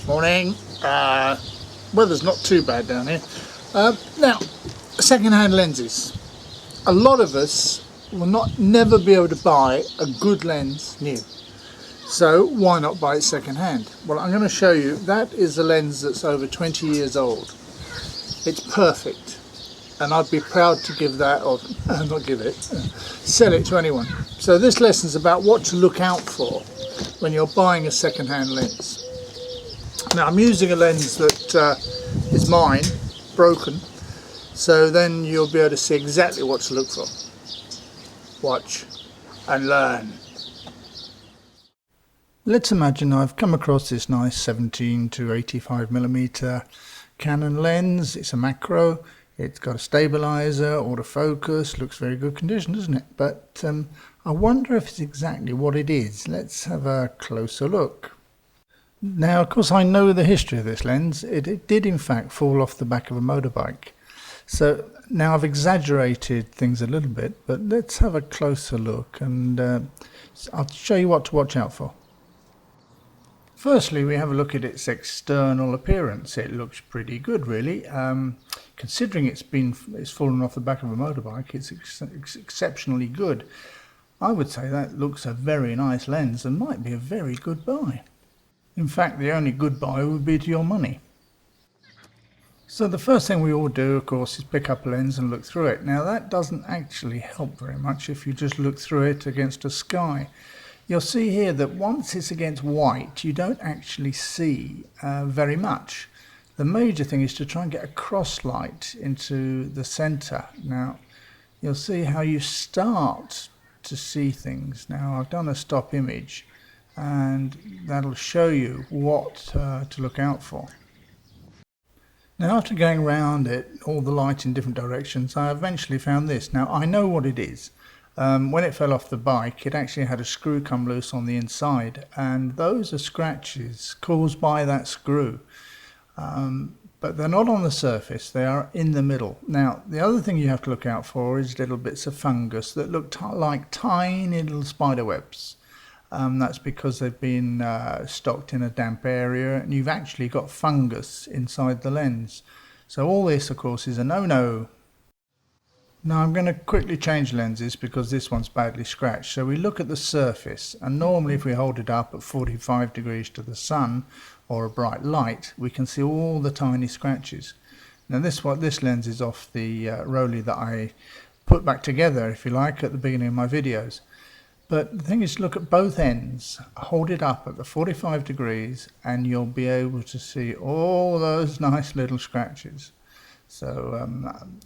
Morning. Weather's not too bad down here. Now, second-hand lenses. A lot of us will never be able to buy a good lens new. So why not buy it second-hand? Well, I'm going to show you. That is a lens that's over 20 years old. It's perfect, and I'd be proud to give that, or not give it, sell it to anyone. So this lesson's about what to look out for when you're buying a second-hand lens. Now I'm using a lens that is mine, broken, so then you'll be able to see exactly what to look for. Watch and learn. Let's imagine I've come across this nice 17 to 85mm Canon lens. It's a macro, it's got a stabilizer, autofocus, looks very good condition, doesn't it? But I wonder if it's exactly what it is. Let's have a closer look. Now, of course, I know the history of this lens. It did in fact fall off the back of a motorbike. So now I've exaggerated things a little bit, but let's have a closer look, and I'll show you what to watch out for. Firstly, we have a look at its external appearance. It looks pretty good, really. Considering it's fallen off the back of a motorbike, it's exceptionally good. I would say that looks a very nice lens and might be a very good buy. In fact, the only good buy would be to your money. So the first thing we all do, of course, is pick up a lens and look through it. Now that doesn't actually help very much if you just look through it against a sky. You'll see here that once it's against white, you don't actually see very much. The major thing is to try and get a cross light into the center. Now you'll see how you start to see things. Now I've done a stop image, and that'll show you what to look out for. Now after going around it, all the light in different directions, I eventually found this. Now I know what it is. When it fell off the bike, it actually had a screw come loose on the inside, and those are scratches caused by that screw. But they're not on the surface, they are in the middle. Now the other thing you have to look out for is little bits of fungus that look like tiny little spider webs. That's because they've been stocked in a damp area, and you've actually got fungus inside the lens. So all this, of course, is a no-no. Now I'm going to quickly change lenses because this one's badly scratched. So we look at the surface, and normally if we hold it up at 45 degrees to the sun or a bright light, we can see all the tiny scratches. Now this lens is off the Rolly that I put back together, if you like, at the beginning of my videos. But the thing is, look at both ends, hold it up at the 45 degrees, and you'll be able to see all those nice little scratches. So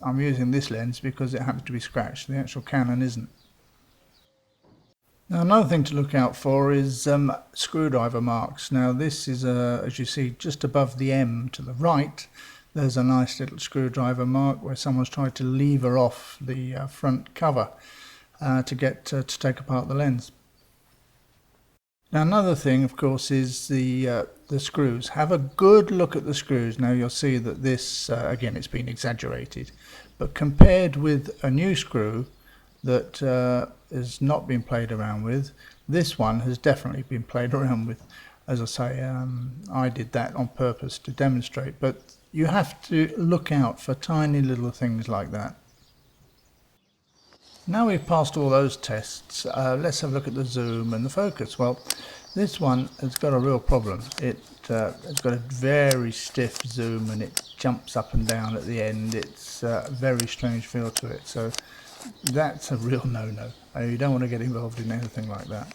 I'm using this lens because it happens to be scratched. The actual Canon isn't. Now another thing to look out for is screwdriver marks. Now this is, as you see, just above the M to the right, there's a nice little screwdriver mark where someone's tried to lever off the front cover to take apart the lens. Now another thing, of course, is the screws. Have a good look at the screws. Now you'll see that this, again, it's been exaggerated, but compared with a new screw that has not been played around with, this one has definitely been played around with. As I say, I did that on purpose to demonstrate, but you have to look out for tiny little things like that. Now we've passed all those tests, let's have a look at the zoom and the focus. Well, this one has got a real problem. It's got a very stiff zoom, and it jumps up and down at the end. It's a very strange feel to it, so that's a real no-no. You don't want to get involved in anything like that.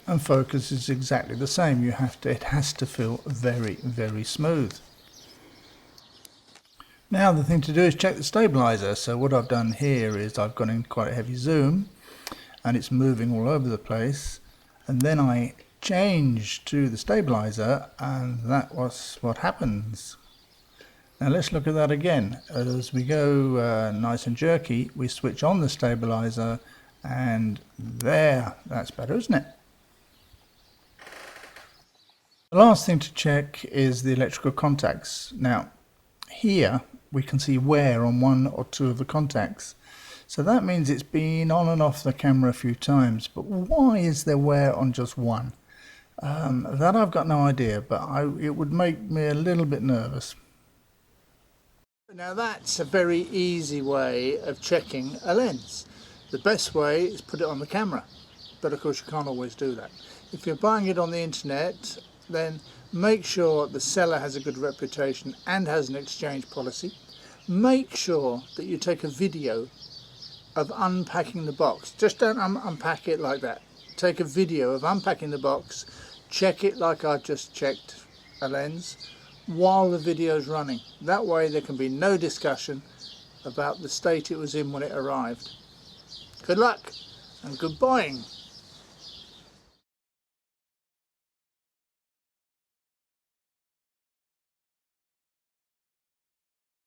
And focus is exactly the same. It has to feel very, very smooth. Now the thing to do is check the stabilizer. So what I've done here is I've gone in quite a heavy zoom, and it's moving all over the place, and then I change to the stabilizer, and that was what happens. Now let's look at that again. As we go nice and jerky, we switch on the stabilizer, and there, that's better, isn't it? The last thing to check is the electrical contacts. Now here we can see wear on one or two of the contacts. So that means it's been on and off the camera a few times. But why is there wear on just one? That I've got no idea, but it would make me a little bit nervous. Now that's a very easy way of checking a lens. The best way is put it on the camera, but of course you can't always do that. If you're buying it on the internet, then make sure the seller has a good reputation and has an exchange policy. Make sure that you take a video of unpacking the box. Just don't unpack it like that. Take a video of unpacking the box, check it like I just checked a lens, while the video is running. That way there can be no discussion about the state it was in when it arrived. Good luck and good buying.